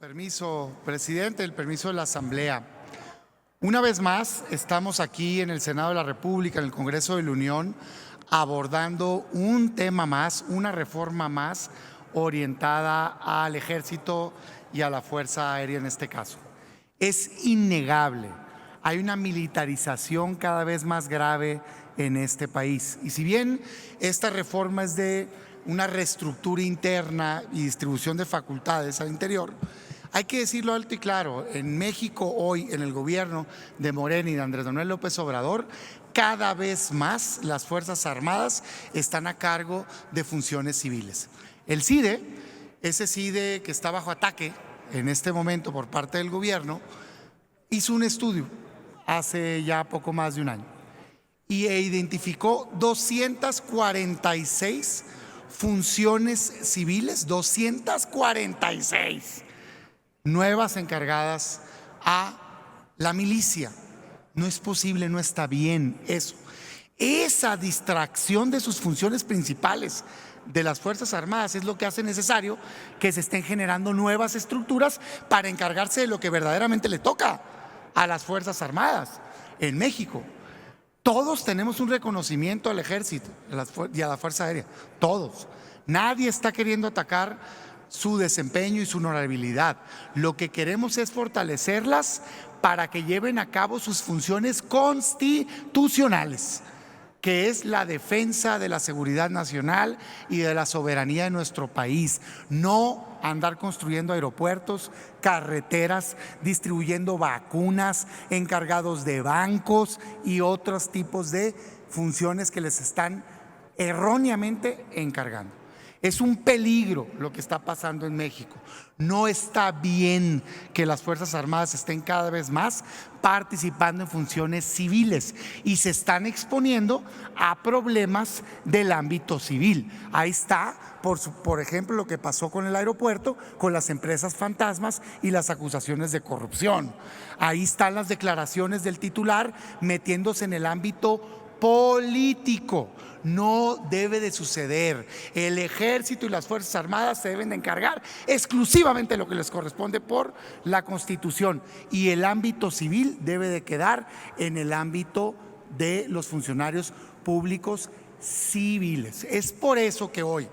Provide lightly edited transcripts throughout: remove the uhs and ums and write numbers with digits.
Permiso, presidente, el permiso de la Asamblea. Una vez más, estamos aquí en el Senado de la República, en el Congreso de la Unión, abordando un tema más, una reforma más orientada al Ejército y a la Fuerza Aérea en este caso. Es innegable, hay una militarización cada vez más grave en este país. Y si bien esta reforma es de una reestructura interna y distribución de facultades al interior, hay que decirlo alto y claro, en México hoy, en el gobierno de Morena y de Andrés Manuel López Obrador, cada vez más las Fuerzas Armadas están a cargo de funciones civiles. El CIDE, ese CIDE que está bajo ataque en este momento por parte del gobierno, hizo un estudio hace ya poco más de un año y identificó 246 funciones civiles, 246 nuevas encargadas a la milicia. No es posible, no está bien eso. Esa distracción de sus funciones principales de las Fuerzas Armadas es lo que hace necesario que se estén generando nuevas estructuras para encargarse de lo que verdaderamente le toca a las Fuerzas Armadas en México. Todos tenemos un reconocimiento al Ejército y a la Fuerza Aérea, todos. Nadie está queriendo atacar su desempeño y su honorabilidad. Lo que queremos es fortalecerlas para que lleven a cabo sus funciones constitucionales, que es la defensa de la seguridad nacional y de la soberanía de nuestro país. No andar construyendo aeropuertos, carreteras, distribuyendo vacunas, encargados de bancos y otros tipos de funciones que les están erróneamente encargando. Es un peligro lo que está pasando en México. No está bien que las Fuerzas Armadas estén cada vez más participando en funciones civiles y se están exponiendo a problemas del ámbito civil. Ahí está, por ejemplo, lo que pasó con el aeropuerto, con las empresas fantasmas y las acusaciones de corrupción. Ahí están las declaraciones del titular metiéndose en el ámbito político. No debe de suceder. El Ejército y las Fuerzas Armadas se deben de encargar exclusivamente de lo que les corresponde por la Constitución, y el ámbito civil debe de quedar en el ámbito de los funcionarios públicos civiles. Es por eso que hoy,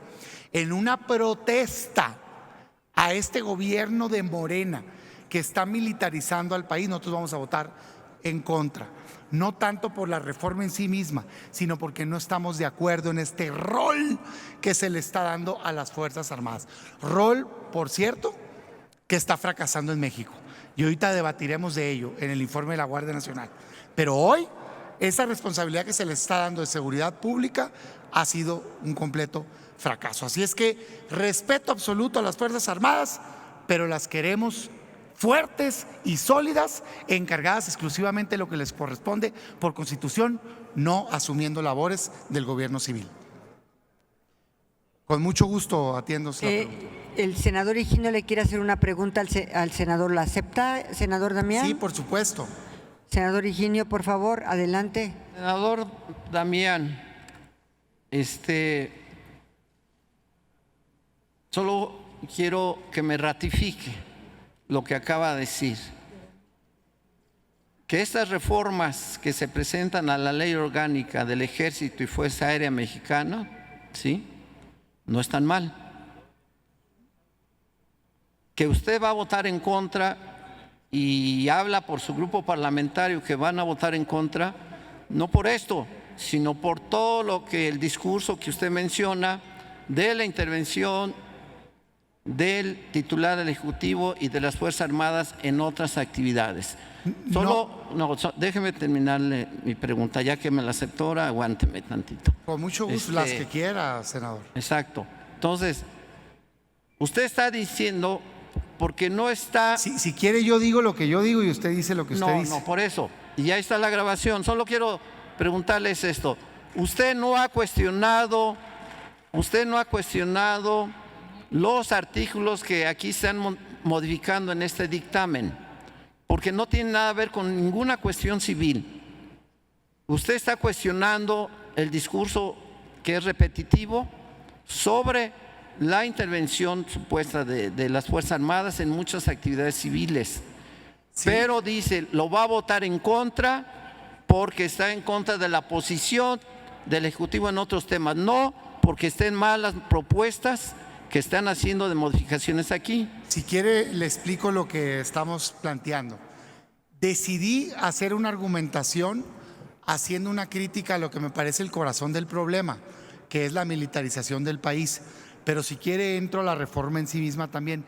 en una protesta a este gobierno de Morena que está militarizando al país, nosotros vamos a votar en contra. No tanto por la reforma en sí misma, sino porque no estamos de acuerdo en este rol que se le está dando a las Fuerzas Armadas. Rol, por cierto, que está fracasando en México. Y ahorita debatiremos de ello en el informe de la Guardia Nacional. Pero hoy, esa responsabilidad que se le está dando de seguridad pública ha sido un completo fracaso. Así es que respeto absoluto a las Fuerzas Armadas, pero las queremos fuertes y sólidas, encargadas exclusivamente de lo que les corresponde por Constitución, no asumiendo labores del gobierno civil. Con mucho gusto atiendo esta pregunta. El senador Higino le quiere hacer una pregunta al senador. ¿La acepta, senador Damián? Sí, por supuesto. Senador Higinio, por favor, adelante. Senador Damián, solo quiero que me ratifique lo que acaba de decir, que estas reformas que se presentan a la ley orgánica del Ejército y Fuerza Aérea Mexicana, ¿sí?, no están mal. Que usted va a votar en contra y habla por su grupo parlamentario que van a votar en contra, no por esto, sino por todo lo que el discurso que usted menciona de la intervención del titular del Ejecutivo y de las Fuerzas Armadas en otras actividades. Déjeme terminarle mi pregunta, ya que me la aceptó, ahora aguánteme tantito. Con mucho gusto, las que quiera, senador. Exacto. Entonces, usted está diciendo, porque no está… Si quiere yo digo lo que yo digo y usted dice lo que usted dice. No, por eso. Y ya está la grabación. Solo quiero preguntarles esto. Usted no ha cuestionado los artículos que aquí se están modificando en este dictamen, porque no tiene nada que ver con ninguna cuestión civil. Usted está cuestionando el discurso que es repetitivo sobre la intervención supuesta de las Fuerzas Armadas en muchas actividades civiles. Sí. Pero dice, lo va a votar en contra porque está en contra de la posición del Ejecutivo en otros temas, no porque estén mal las propuestas que están haciendo de modificaciones aquí. Si quiere, le explico lo que estamos planteando. Decidí hacer una argumentación haciendo una crítica a lo que me parece el corazón del problema, que es la militarización del país. Pero si quiere, entro a la reforma en sí misma también.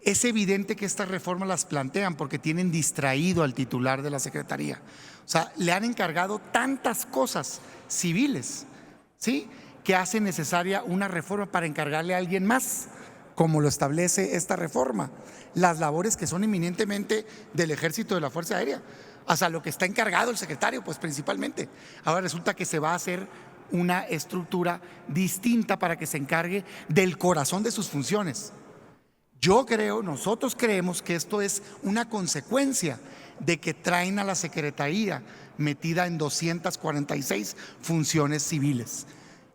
Es evidente que estas reformas las plantean porque tienen distraído al titular de la Secretaría. O sea, le han encargado tantas cosas civiles, ¿sí?, que hace necesaria una reforma para encargarle a alguien más, como lo establece esta reforma, las labores que son eminentemente del Ejército, de la Fuerza Aérea, hasta lo que está encargado el secretario, pues principalmente. Ahora resulta que se va a hacer una estructura distinta para que se encargue del corazón de sus funciones. Yo creo, nosotros creemos que esto es una consecuencia de que traen a la Secretaría metida en 246 funciones civiles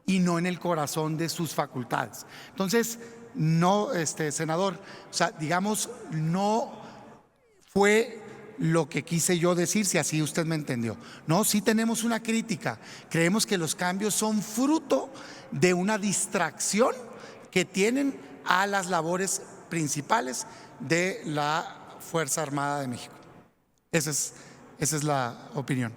y no en el corazón de sus facultades. Entonces, no, senador, o sea, digamos, no fue lo que quise yo decir, si así usted me entendió. No, sí tenemos una crítica. Creemos que los cambios son fruto de una distracción que tienen a las labores principales de la Fuerza Armada de México. Esa es la opinión.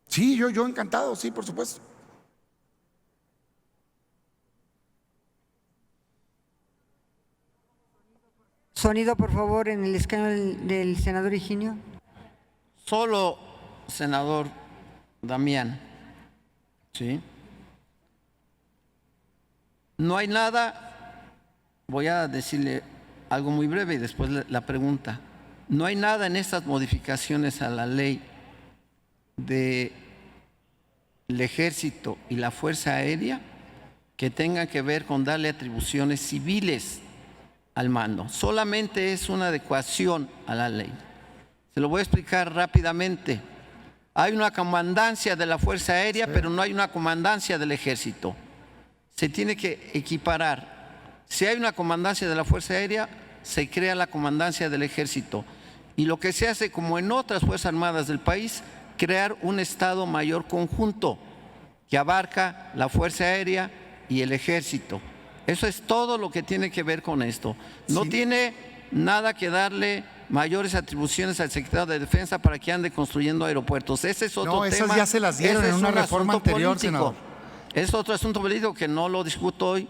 Sí, yo encantado, sí, por supuesto. Sonido, por favor, en el escaño del senador Higinio. Solo, senador Damián, ¿sí? No hay nada, voy a decirle algo muy breve y después la pregunta. No hay nada en estas modificaciones a la ley del Ejército y la Fuerza Aérea que tenga que ver con darle atribuciones civiles al mando. Solamente es una adecuación a la ley. Se lo voy a explicar rápidamente. Hay una comandancia de la Fuerza Aérea, sí, pero no hay una comandancia del Ejército. Se tiene que equiparar. Si hay una comandancia de la Fuerza Aérea, se crea la comandancia del Ejército. Y lo que se hace, como en otras Fuerzas Armadas del país, crear un Estado Mayor conjunto que abarca la Fuerza Aérea y el Ejército. Eso es todo lo que tiene que ver con esto. No Sí. tiene nada que darle mayores atribuciones al secretario de Defensa para que ande construyendo aeropuertos. Ese es otro tema. No, esas ya se las dieron en una reforma anterior, senador. Es otro asunto político que no lo discuto hoy.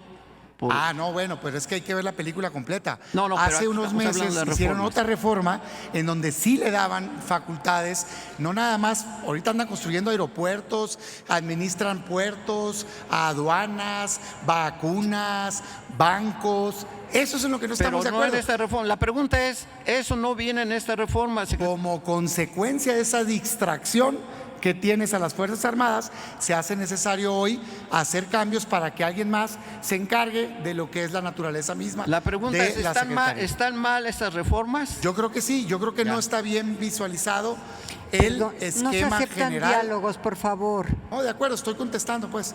No, bueno, pero es que hay que ver la película completa. No, hace pero unos meses hicieron otra reforma en donde sí le daban facultades, no nada más, ahorita andan construyendo aeropuertos, administran puertos, aduanas, vacunas, bancos. Eso es en lo que no estamos de acuerdo. Pero no en esta reforma. La pregunta es, ¿eso no viene en esta reforma? Como consecuencia de esa distracción que tienes a las Fuerzas Armadas, se hace necesario hoy hacer cambios para que alguien más se encargue de lo que es la naturaleza misma. La pregunta es, ¿están mal estas reformas? Yo creo que sí, yo creo que no está bien visualizado el esquema no se aceptan general. diálogos, por favor. No, de acuerdo, estoy contestando, pues.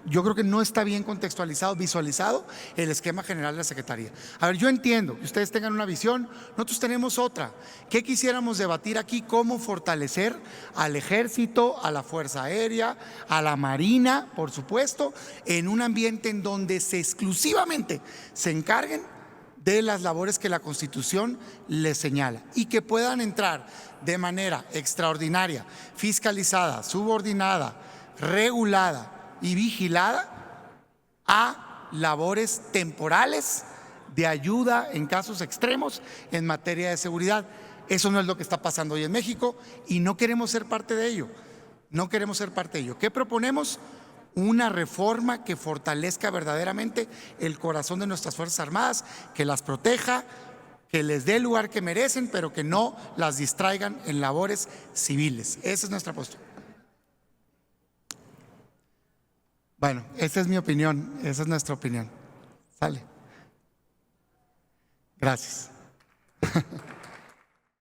Yo creo que no está bien contextualizado, visualizado el esquema general de la Secretaría. A ver, yo entiendo que ustedes tengan una visión, nosotros tenemos otra. ¿Qué quisiéramos debatir aquí? ¿Cómo fortalecer al Ejército, a la Fuerza Aérea, a la Marina, por supuesto, en un ambiente en donde exclusivamente se encarguen de las labores que la Constitución les señala y que puedan entrar de manera extraordinaria, fiscalizada, subordinada, regulada y vigilada a labores temporales de ayuda en casos extremos en materia de seguridad? Eso no es lo que está pasando hoy en México y no queremos ser parte de ello. No queremos ser parte de ello. ¿Qué proponemos? Una reforma que fortalezca verdaderamente el corazón de nuestras Fuerzas Armadas, que las proteja, que les dé el lugar que merecen, pero que no las distraigan en labores civiles. Esa es nuestra postura. Bueno, esa es mi opinión, esa es nuestra opinión. Sale. Gracias.